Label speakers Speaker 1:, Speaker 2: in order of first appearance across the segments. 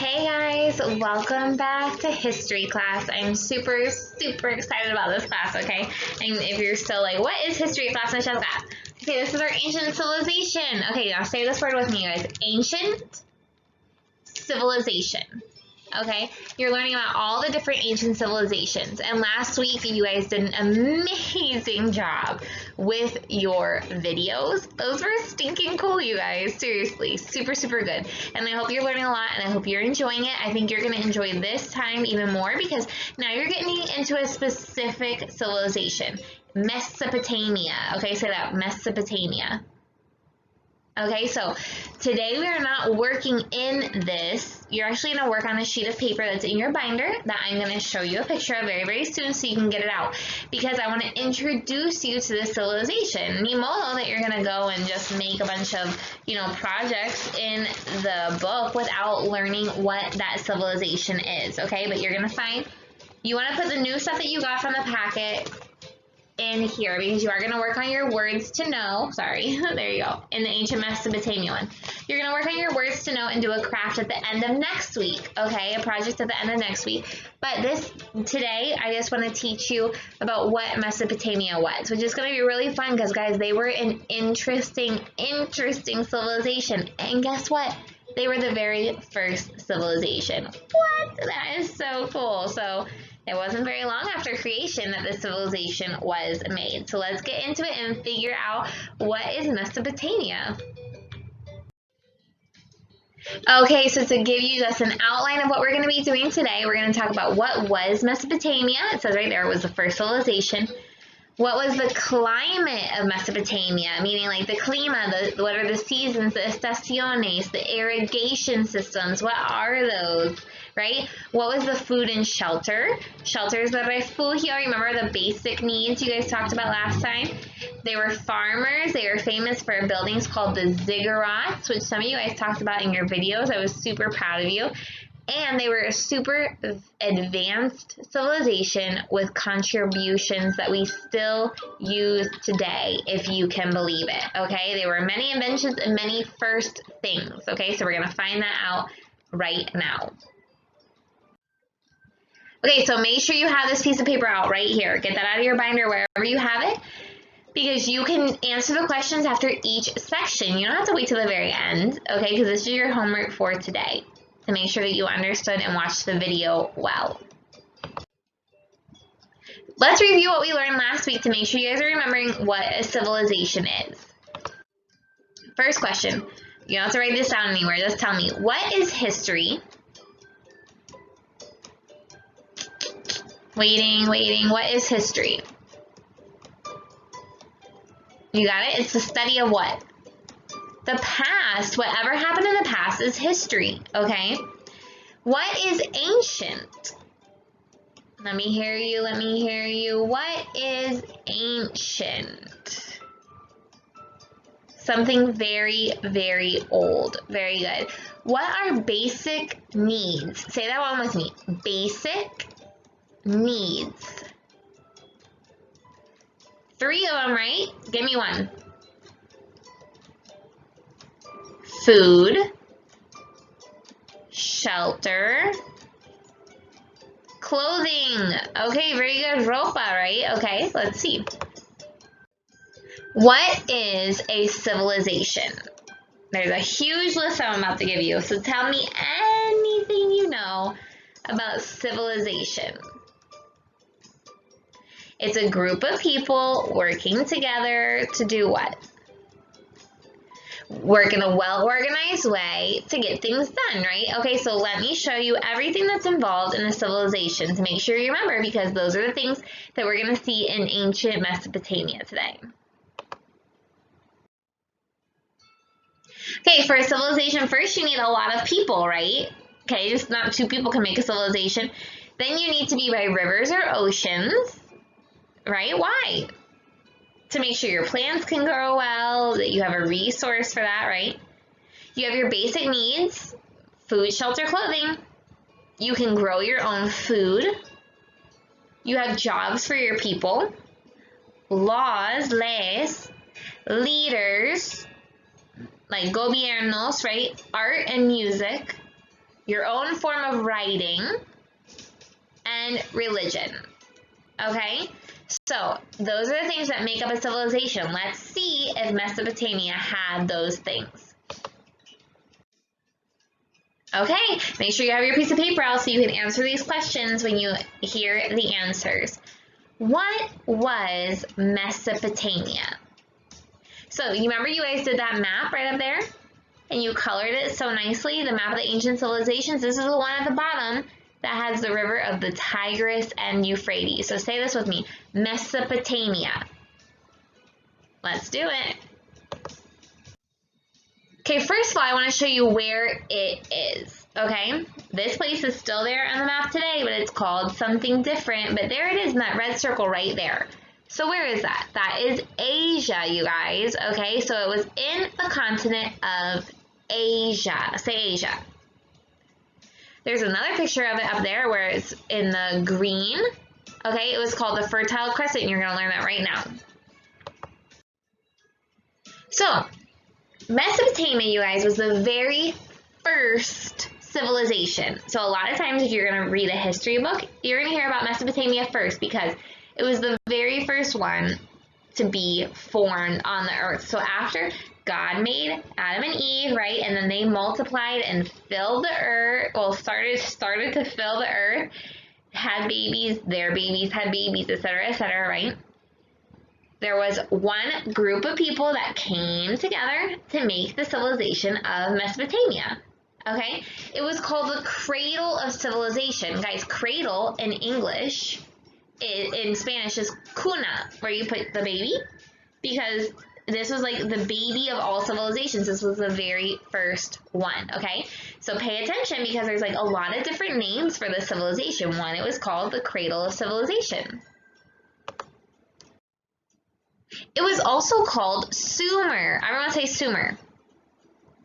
Speaker 1: Hey guys, welcome back to history class. I'm super excited about this class, okay? And if you're still like, what is history class, Michelle's class? Okay, this is our ancient civilization. Okay, now say this word with me, guys. Ancient civilization. Okay, you're learning about all the different ancient civilizations. And last week, you guys did an amazing job with your videos. Those were stinking cool, you guys. Seriously, super good. And I hope you're learning a lot, and I hope you're enjoying it. I think you're going to enjoy this time even more because now you're getting into a specific civilization. Mesopotamia. Okay, say that, Mesopotamia. Okay, so today we are not working in this. You're actually going to work on a sheet of paper that's in your binder that I'm going to show you a picture of very soon so you can get it out. Because I want to introduce you to this civilization. Ni modo that you're going to go and just make a bunch of, projects in the book without learning what that civilization is. Okay, but you're going to find, you want to put the new stuff that you got from the packet in here because you are going to work on your words to know. Sorry, there you go. In the ancient Mesopotamia one. You're going to work on your words to know and do a craft at the end of next week. Okay, a project at the end of next week. But today, I just want to teach you about what Mesopotamia was, which is going to be really fun because, guys, they were an interesting civilization. And guess what? They were the very first civilization. What? That is so cool. So it wasn't very long after creation that the civilization was made. So let's get into it and figure out what is Mesopotamia. Okay, so to give you just an outline of what we're going to be doing today, we're going to talk about what was Mesopotamia. It says right there it was the first civilization. What was the climate of Mesopotamia, meaning like the clima, what are the seasons, the estaciones, the irrigation systems, what are those, right? What was the food and shelter? Shelter is the refugio, remember the basic needs you guys talked about last time? They were farmers, they were famous for buildings called the ziggurats, which some of you guys talked about in your videos. I was super proud of you. And they were a super advanced civilization with contributions that we still use today, if you can believe it, okay? There were many inventions and many first things, okay? So we're going to find that out right now. Okay, so make sure you have this piece of paper out right here. Get that out of your binder wherever you have it, because you can answer the questions after each section. You don't have to wait till the very end, okay? Because this is your homework for today, to make sure that you understood and watched the video well. Let's review what we learned last week to make sure you guys are remembering what a civilization is. First question, you don't have to write this down anywhere, just tell me, what is history? Waiting, what is history? You got it? It's the study of what? The past. Whatever happened in the past is history, okay? What is ancient? Let me hear you. What is ancient? Something very old. Very good. What are basic needs? Say that one with me. Basic needs. 3 of them, right? Give me one. Food, shelter, clothing. Okay, very good. Ropa, right? Okay, let's see. What is a civilization? There's a huge list I'm about to give you, so tell me anything you know about civilization. It's a group of people working together to do what? Work in a well-organized way to get things done, right? Okay, so let me show you everything that's involved in a civilization to make sure you remember, because those are the things that we're going to see in ancient Mesopotamia today. Okay, for a civilization, first you need a lot of people, right? Okay, just not 2 people can make a civilization. Then you need to be by rivers or oceans, right? Why? To make sure your plants can grow well, that you have a resource for that, right? You have your basic needs, food, shelter, clothing. You can grow your own food. You have jobs for your people, laws, leyes, leaders, like gobiernos, right? Art and music. your own form of writing, and religion. Okay? So those are the things that make up a civilization. Let's see if Mesopotamia had those things. Okay, make sure you have your piece of paper out so you can answer these questions when you hear the answers. What was Mesopotamia? So you remember you guys did that map right up there? And you colored it so nicely, the map of the ancient civilizations. This is the one at the bottom that has the river of the Tigris and Euphrates. So say this with me, Mesopotamia. Let's do it. Okay, first of all, I want to show you where it is, okay? This place is still there on the map today, but it's called something different. But there it is in that red circle right there. So where is that? That is Asia, you guys, okay? So it was in the continent of Asia. Say Asia. There's another picture of it up there where it's in the green. Okay, it was called the Fertile Crescent, and you're going to learn that right now. So, Mesopotamia, you guys, was the very first civilization. So a lot of times if you're going to read a history book, you're going to hear about Mesopotamia first because it was the very first one to be formed on the earth. So after God made Adam and Eve, right, and then they multiplied and filled the earth, well, started to fill the earth, had babies, their babies had babies, etc., right? There was one group of people that came together to make the civilization of Mesopotamia, okay? It was called the cradle of civilization. Guys, cradle in English, in Spanish, is cuna, where you put the baby, because this was like the baby of all civilizations. This was the very first one, okay? So pay attention because there's like a lot of different names for this civilization. One, it was called the cradle of civilization. It was also called Sumer. Everyone say Sumer.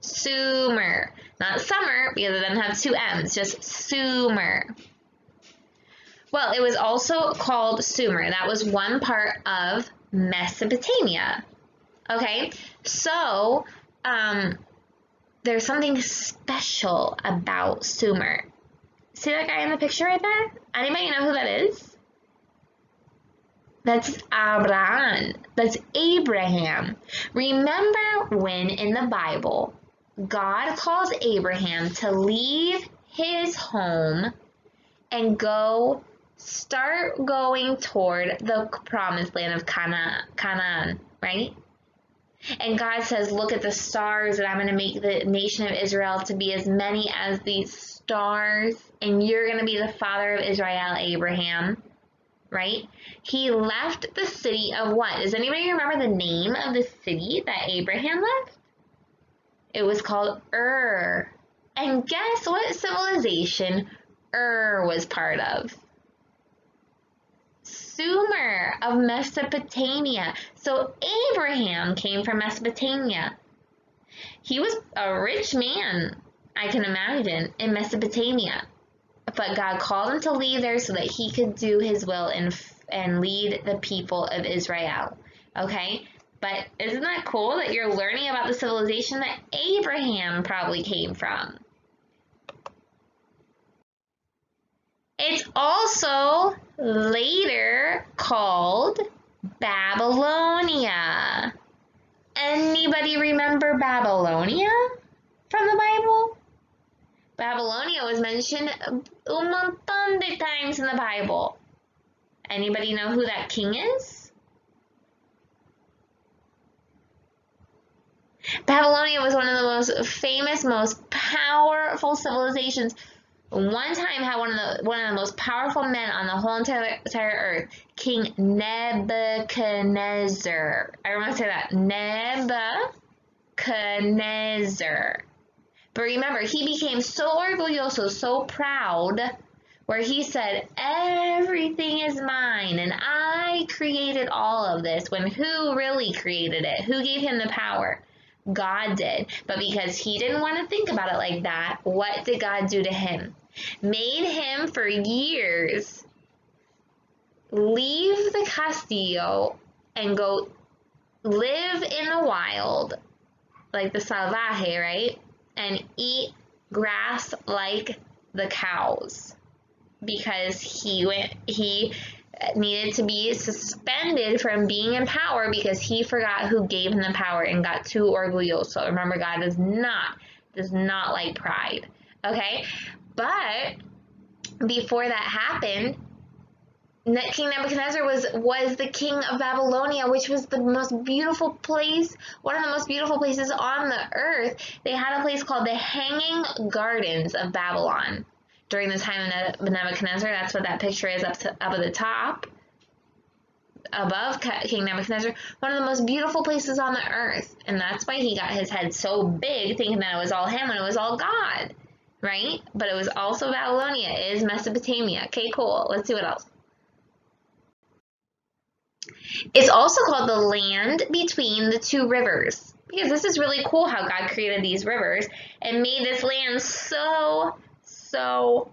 Speaker 1: Sumer. Not summer, because it doesn't have two M's, just Sumer. Well, it was also called Sumer. That was one part of Mesopotamia. Okay, so there's something special about Sumer. See that guy in the picture right there? Anybody know who that is? That's Abraham. That's Abraham. Remember when in the Bible, God calls Abraham to leave his home and start going toward the promised land of Canaan, right? And God says, look at the stars, and I'm going to make the nation of Israel to be as many as these stars, and you're going to be the father of Israel, Abraham. Right? He left the city of what? Does anybody remember the name of the city that Abraham left? It was called Ur. And guess what civilization Ur was part of? Sumer of Mesopotamia. So Abraham came from Mesopotamia. He was a rich man, I can imagine, in Mesopotamia. But God called him to leave there so that he could do his will and lead the people of Israel. Okay? But isn't that cool that you're learning about the civilization that Abraham probably came from? It's also later called Babylonia. Anybody remember Babylonia from the Bible? Babylonia was mentioned un montón de times in the Bible. Anybody know who that king is? Babylonia was one of the most famous, most powerful civilizations. One time had one of the most powerful men on the whole entire earth, King Nebuchadnezzar. Everyone say that. Nebuchadnezzar. But remember, he became so orgulloso, so proud, where he said, everything is mine, and I created all of this, when who really created it? Who gave him the power? God did. But because he didn't want to think about it like that, what did God do to him? Made him, for years, leave the Castillo and go live in the wild, like the salvaje, right? And eat grass like the cows, because he needed to be suspended from being in power because he forgot who gave him the power and got too orgulloso. Remember, God does not like pride. Okay? But before that happened, King Nebuchadnezzar was the king of Babylonia, which was the most beautiful place, one of the most beautiful places on the earth. They had a place called the Hanging Gardens of Babylon during the time of Nebuchadnezzar. That's what that picture is up at the top, above King Nebuchadnezzar. One of the most beautiful places on the earth, and that's why he got his head so big, thinking that it was all him when it was all God, right? But it was also Babylonia. It is Mesopotamia. Okay, cool. Let's see what else. It's also called the land between the two rivers, because this is really cool how God created these rivers and made this land so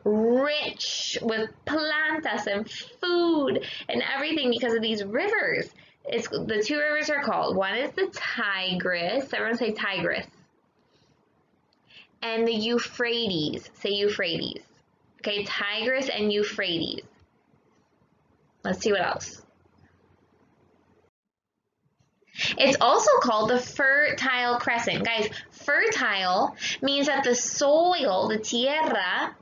Speaker 1: rich with plantas and food and everything because of these rivers. The two rivers are called, one is the Tigris, everyone say Tigris, and the Euphrates, say Euphrates. Okay, Tigris and Euphrates. Let's see what else. It's also called the Fertile Crescent. Guys, fertile means that the soil, the tierra,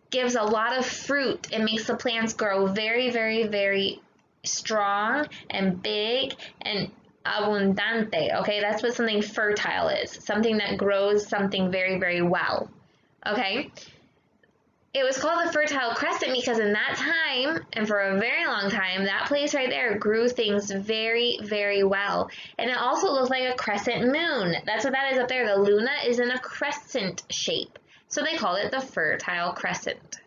Speaker 1: gives a lot of fruit. It makes the plants grow very, very, very strong and big and abundante. Okay, that's what something fertile is. Something that grows something very, very well. Okay? It was called the Fertile Crescent because in that time, and for a very long time, that place right there grew things very, very well. And it also looked like a crescent moon. That's what that is up there. The Luna is in a crescent shape. So they called it the Fertile Crescent.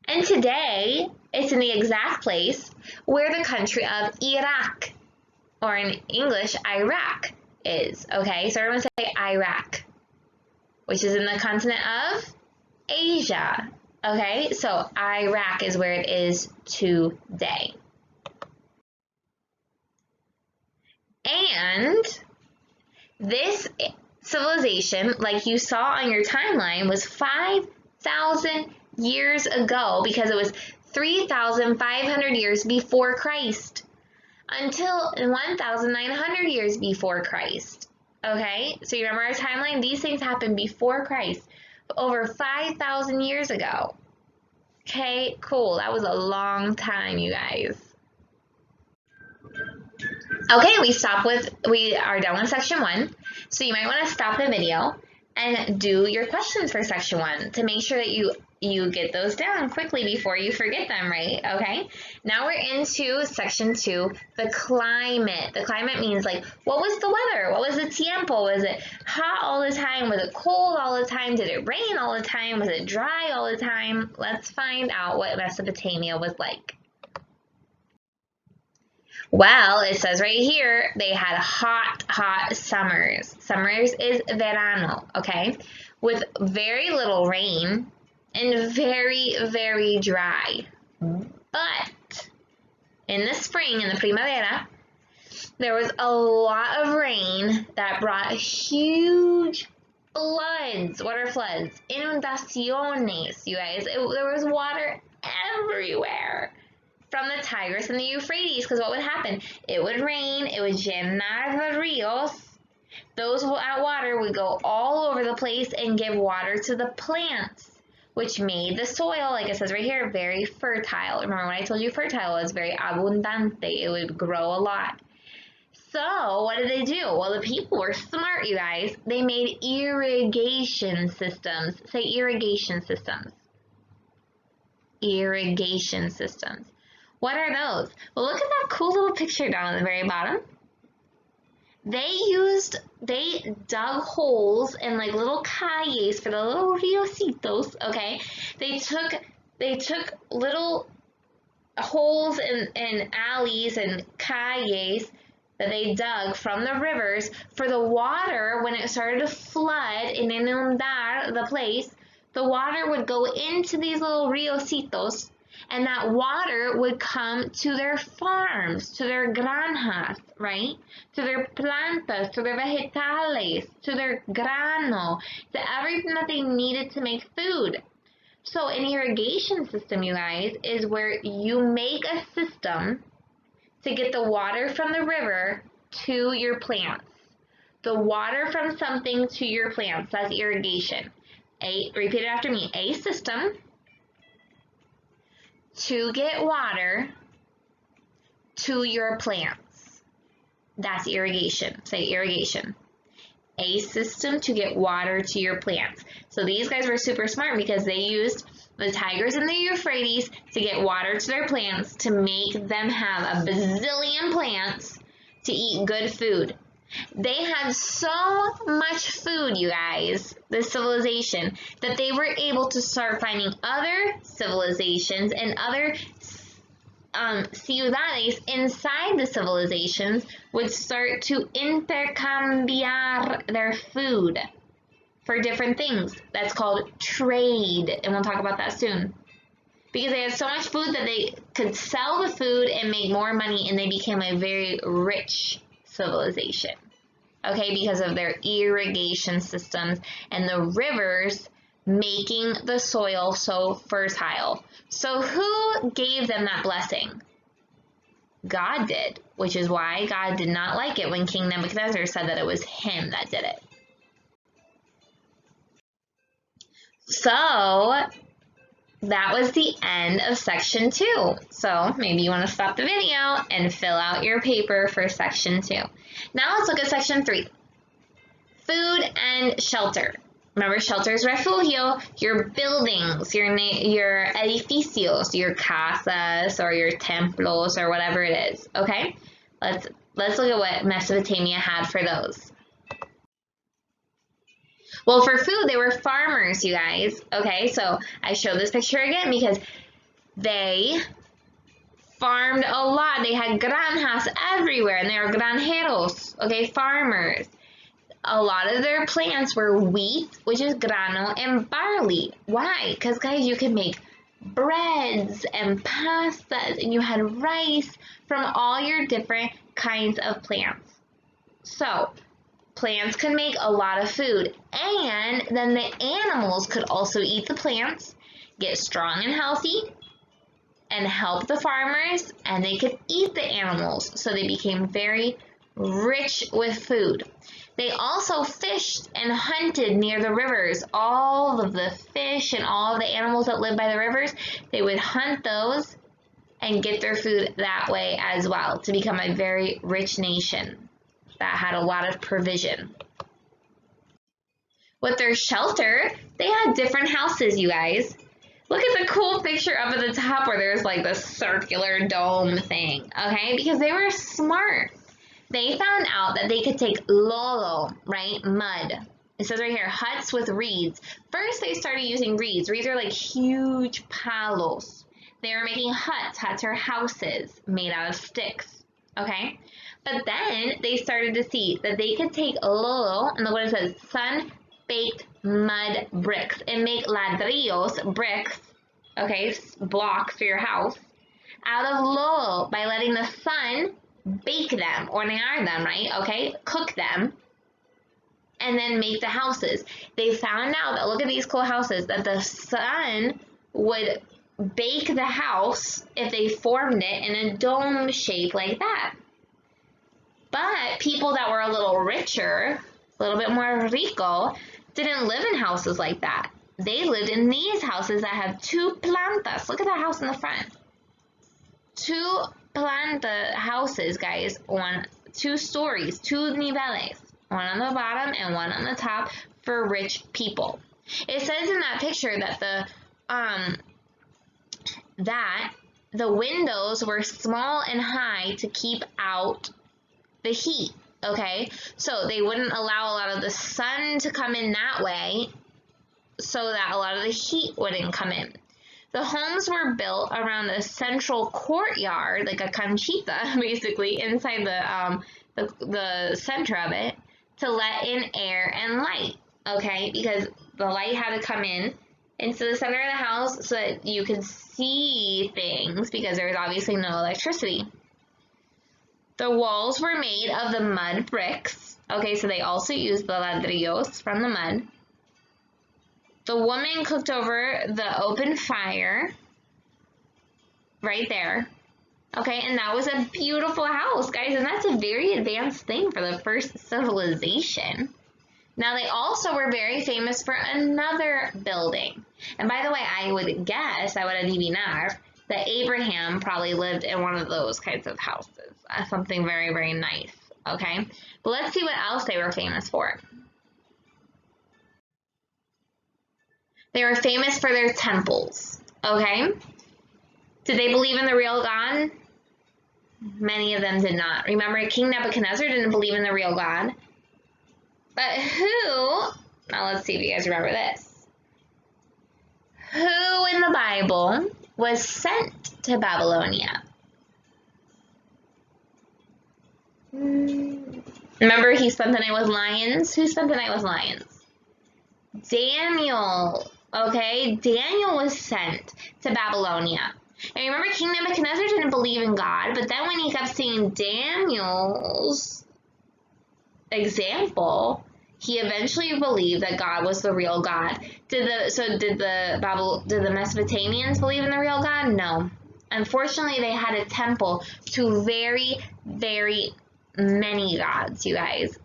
Speaker 1: And today, it's in the exact place where the country of Iraq, or in English, Iraq, is. Okay, so everyone say Iraq, which is in the continent of Asia. Okay, so Iraq is where it is today. And this civilization, like you saw on your timeline, was 5,000 years ago, because it was 3,500 years before Christ until 1,900 years before Christ. Okay, so you remember our timeline? These things happened before Christ, over 5,000 years ago. Okay, cool. That was a long time, you guys. Okay, we are done with section 1. So you might want to stop the video and do your questions for section 1 to make sure that you get those down quickly before you forget them, right? Okay, now we're into section 2, the climate. The climate means, like, what was the weather? What was the tiempo? Was it hot all the time? Was it cold all the time? Did it rain all the time? Was it dry all the time? Let's find out what Mesopotamia was like. Well, it says right here, they had hot summers. Summers is verano, okay? With very little rain and very, very dry. But in the spring, in the primavera, there was a lot of rain that brought huge floods. What are floods? Inundaciones, you guys. There was water everywhere from the Tigris and the Euphrates, because what would happen? It would rain, it would llenar the rios. Those water would go all over the place and give water to the plants, which made the soil, like it says right here, very fertile. Remember when I told you fertile was very abundante, it would grow a lot. So what did they do? Well, the people were smart, you guys. They made irrigation systems. Say irrigation systems. Irrigation systems. What are those? Well, look at that cool little picture down at the very bottom. They dug holes and like little calles for the little riocitos, okay? They took little holes and alleys and calles that they dug from the rivers for the water. When it started to flood and inundar the place, the water would go into these little riocitos, And that water would come to their farms, to their granjas, right? To their plantas, to their vegetales, to their grano, to everything that they needed to make food. So an irrigation system, you guys, is where you make a system to get the water from the river to your plants. The water from something to your plants, that's irrigation. Repeat it after me, a system to get water to your plants. That's irrigation. Say irrigation. A system to get water to your plants. So these guys were super smart because they used the Tigris and the Euphrates to get water to their plants to make them have a bazillion plants to eat good food. They had so much food, you guys, this civilization, that they were able to start finding other civilizations and other ciudades inside the civilizations would start to intercambiar their food for different things. That's called trade, and we'll talk about that soon. Because they had so much food that they could sell the food and make more money, and they became a very rich civilization. Okay, because of their irrigation systems and the rivers making the soil so fertile. So who gave them that blessing? God did, which is why God did not like it when King Nebuchadnezzar said that it was him that did it. So that was the end of section 2. So maybe you want to stop the video and fill out your paper for section 2. Now let's look at section 3. Food and shelter. Remember, shelter is refugio, your buildings, your edificios, your casas or your templos or whatever it is. Okay, let's look at what Mesopotamia had for those. Well, for food, they were farmers, you guys. Okay, so I show this picture again because they farmed a lot. They had granjas everywhere, and they were granjeros, okay, farmers. A lot of their plants were wheat, which is grano, and barley. Why? Because, guys, you could make breads and pastas, and you had rice from all your different kinds of plants. So plants could make a lot of food, and then the animals could also eat the plants, get strong and healthy, and help the farmers, and they could eat the animals, so they became very rich with food. They also fished and hunted near the rivers. All of the fish and all of the animals that live by the rivers, they would hunt those and get their food that way as well to become a very rich nation that had a lot of provision. With their shelter, they had different houses, you guys. Look at the cool picture up at the top where there's like the circular dome thing, okay? Because they were smart. They found out that they could take lolo, right, mud. It says right here, huts with reeds. First, they started using reeds. Reeds are like huge palos. They were making huts. Huts are houses made out of sticks, okay? But then they started to see that they could take lolo, and look what it says, sun-baked mud bricks, and make ladrillos, bricks, okay, blocks for your house, out of lolo by letting the sun bake them, hornear them, right? Okay, cook them, and then make the houses. They found out that, look at these cool houses, that the sun would bake the house if they formed it in a dome shape like that. But people that were a little richer, a little bit more rico, didn't live in houses like that. They lived in these houses that have two plantas. Look at that house in the front. Two planta houses, guys, on 2 stories, 2 niveles, one on the bottom and one on the top for rich people. It says in that picture that the windows were small and high to keep out the heat, okay? So they wouldn't allow a lot of the sun to come in that way so that a lot of the heat wouldn't come in. The homes were built around a central courtyard, like a canchita, basically, inside the center of it, to let in air and light, okay? Because the light had to come in into the center of the house so that you could see things because there was obviously no electricity. The walls were made of the mud bricks. Okay, so they also used the ladrillos from the mud. The woman cooked over the open fire right there. Okay, and that was a beautiful house, guys, and that's a very advanced thing for the first civilization. Now, they also were very famous for another building. And by the way, I would guess, I would adivinar, that Abraham probably lived in one of those kinds of houses. Something very, very nice, okay? But let's see what else they were famous for. They were famous for their temples, okay? Did they believe in the real God? Many of them did not. Remember, King Nebuchadnezzar didn't believe in the real God. But who, now let's see if you guys remember this. Who in the Bible was sent to Babylonia? Remember, he spent the night with lions? Who spent the night with lions? Daniel, okay? Daniel was sent to Babylonia. And remember, King Nebuchadnezzar didn't believe in God, but then when he kept seeing Daniel's example, he eventually believed that God was the real God. Did the Mesopotamians believe in the real God? No. Unfortunately, they had a temple to very, very many gods, you guys.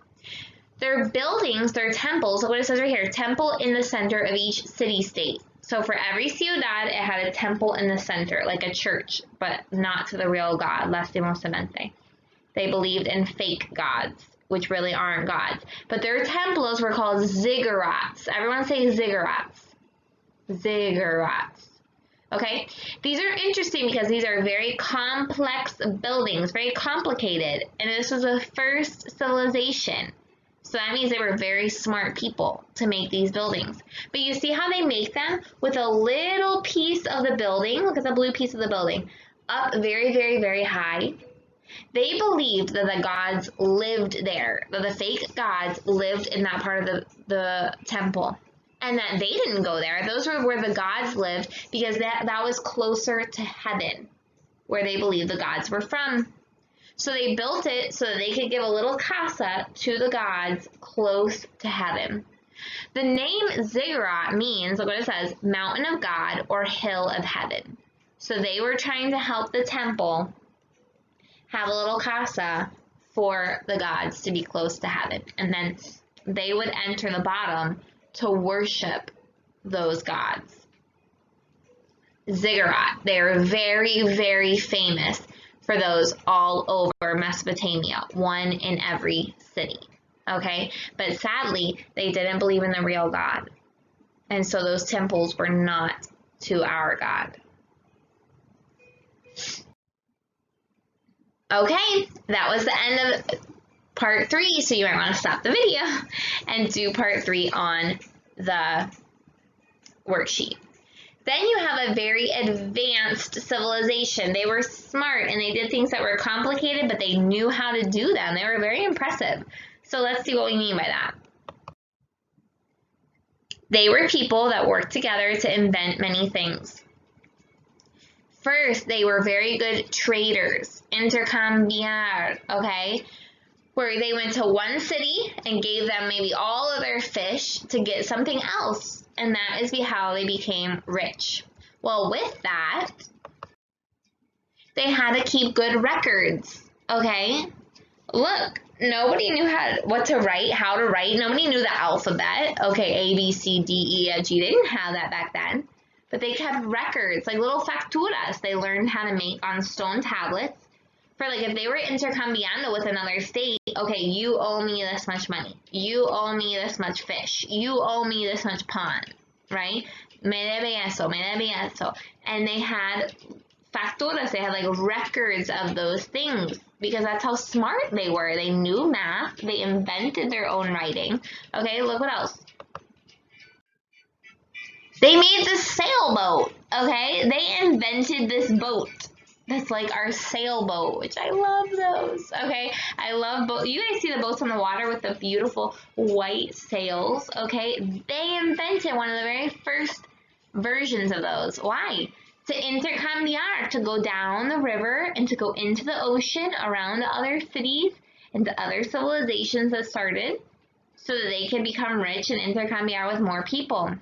Speaker 1: Their buildings, their temples, look what it says right here, temple in the center of each city-state. So for every ciudad, it had a temple in the center, like a church, but not to the real God, lastimosamente. They believed in fake gods, which really aren't gods. But their templos were called ziggurats. Everyone say ziggurats. Ziggurats. Okay? These are interesting because these are very complex buildings, very complicated. And this was the first civilization. So that means they were very smart people to make these buildings. But you see how they make them with a little piece of the building, look at the blue piece of the building, up very, very, very high. They believed that the gods lived there, that the fake gods lived in that part of the temple. And that they didn't go there. Those were where the gods lived because that was closer to heaven, where they believed the gods were from. So they built it so that they could give a little casa to the gods close to heaven. The name ziggurat means, look what it says, mountain of God or hill of heaven. So they were trying to help the temple have a little casa for the gods to be close to heaven. And then they would enter the bottom to worship those gods. Ziggurat. They are very, very famous for those all over Mesopotamia, one in every city, okay? But sadly, they didn't believe in the real God. And so those temples were not to our God. Okay, that was the end of part 3, so you might want to stop the video and do part 3 on the worksheet. Then you have a very advanced civilization. They were smart and they did things that were complicated, but they knew how to do them. They were very impressive. So let's see what we mean by that. They were people that worked together to invent many things. First, they were very good traders, intercambiar, okay? Where they went to one city and gave them maybe all of their fish to get something else. And that is how they became rich. Well, with that, they had to keep good records, okay? Look, nobody knew what to write, how to write. Nobody knew the alphabet. Okay, A, B, C, D, E, F, G. They didn't have that back then. But they kept records, like little facturas they learned how to make on stone tablets. For like if they were intercambiando with another state, okay, you owe me this much money. You owe me this much fish. You owe me this much pond, right? Me debe eso, me debe eso. And they had facturas, they had like records of those things because that's how smart they were. They knew math. They invented their own writing. Okay, look what else. They made the sailboat, okay? They invented this boat. That's like our sailboat, which I love those, okay? I love boats. You guys see the boats on the water with the beautiful white sails, okay? They invented one of the very first versions of those. Why? To intercambiar, to go down the river and to go into the ocean around the other cities and the other civilizations that started so that they could become rich and intercambiar with more people.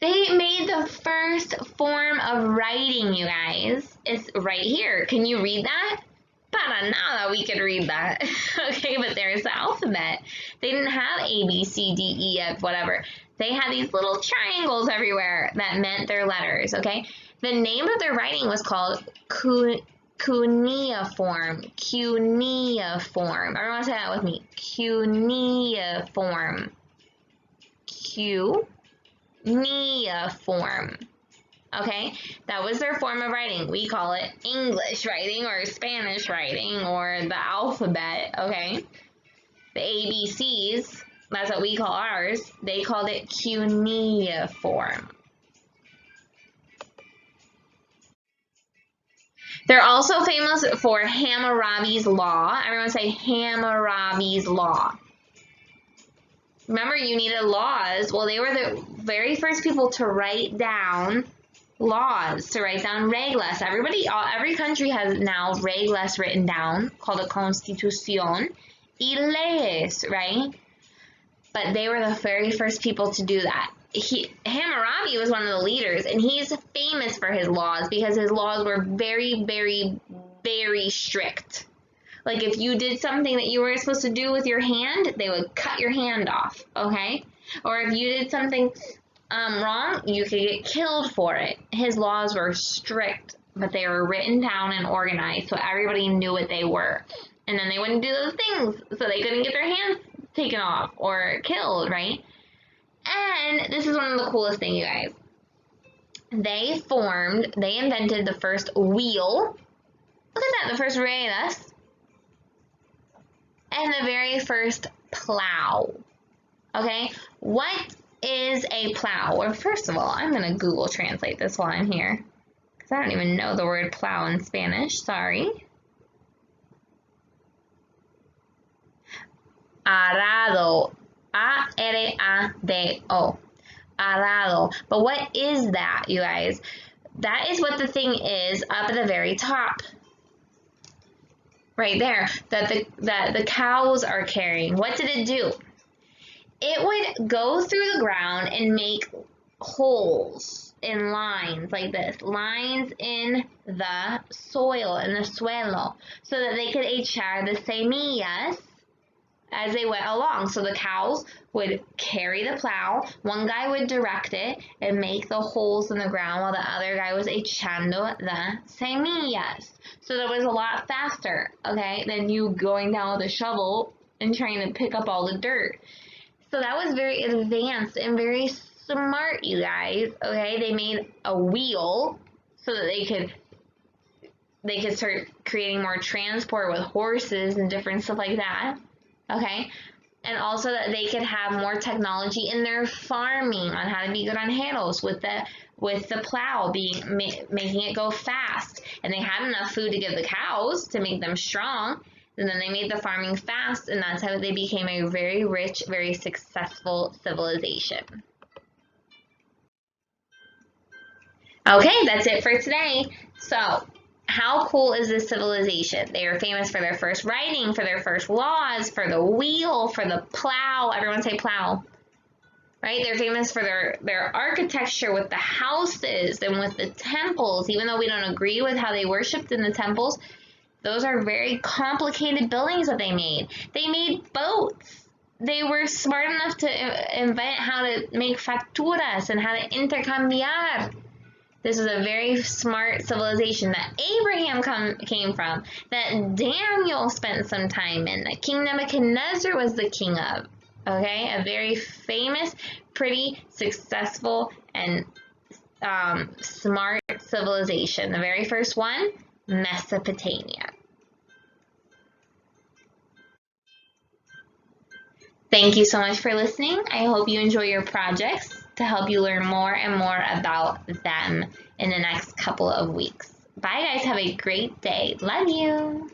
Speaker 1: They made the first form of writing, you guys. It's right here. Can you read that? Para nada, we could read that. Okay, but there's the alphabet. They didn't have A, B, C, D, E, F, whatever. They had these little triangles everywhere that meant their letters, okay? The name of their writing was called cuneiform. Cuneiform. Everyone say that with me. Cuneiform. Cuneiform. Okay, that was their form of writing. We call it English writing or Spanish writing or the alphabet, okay? The ABCs, that's what we call ours. They called it cuneiform. They're also famous for Hammurabi's Law. Everyone say Hammurabi's Law. Remember, you needed laws. Well, they were the very first people to write down laws, to write down reglas. Every country has now reglas written down, called a constitución, y leyes, right? But they were the very first people to do that. Hammurabi was one of the leaders, and he's famous for his laws because his laws were very, very, very strict. Like if you did something that you weren't supposed to do with your hand, they would cut your hand off, okay? Or if you did something wrong, you could get killed for it. His laws were strict, but they were written down and organized so everybody knew what they were. And then they wouldn't do those things, so they couldn't get their hands taken off or killed, right? And this is one of the coolest things, you guys. They invented the first wheel. Look at that, the first ruedas. And the very first plow. Okay, what is a plow? Well, first of all, I'm going to Google translate this while I'm here, because I don't even know the word plow in Spanish. Sorry. Arado. A-R-A-D-O. Arado. But what is that, you guys? That is what the thing is up at the very top. Right there. That the cows are carrying. What did it do? It would go through the ground and make holes in lines like this. Lines in the soil, in the suelo. So that they could echar the semillas as they went along. So the cows would carry the plow, one guy would direct it and make the holes in the ground while the other guy was echando the semillas. So that was a lot faster, okay, than you going down with a shovel and trying to pick up all the dirt. So that was very advanced and very smart, you guys, okay? They made a wheel so that they could start creating more transport with horses and different stuff like that. Okay, and also that they could have more technology in their farming on how to be granjeros with the plow making it go fast, and they had enough food to give the cows to make them strong, and then they made the farming fast, and that's how they became a very rich, very successful civilization. Okay, that's it for today. So, how cool is this civilization? They are famous for their first writing, for their first laws, for the wheel, for the plow. Everyone say plow. Right? They're famous for their architecture with the houses and with the temples. Even though we don't agree with how they worshipped in the temples, those are very complicated buildings that they made. They made boats. They were smart enough to invent how to make facturas and how to intercambiar. This is a very smart civilization that Abraham came from, that Daniel spent some time in, that King Nebuchadnezzar was the king of. Okay, a very famous, pretty successful, and smart civilization. The very first one, Mesopotamia. Thank you so much for listening. I hope you enjoy your projects to help you learn more and more about them in the next couple of weeks. Bye guys, have a great day. Love you.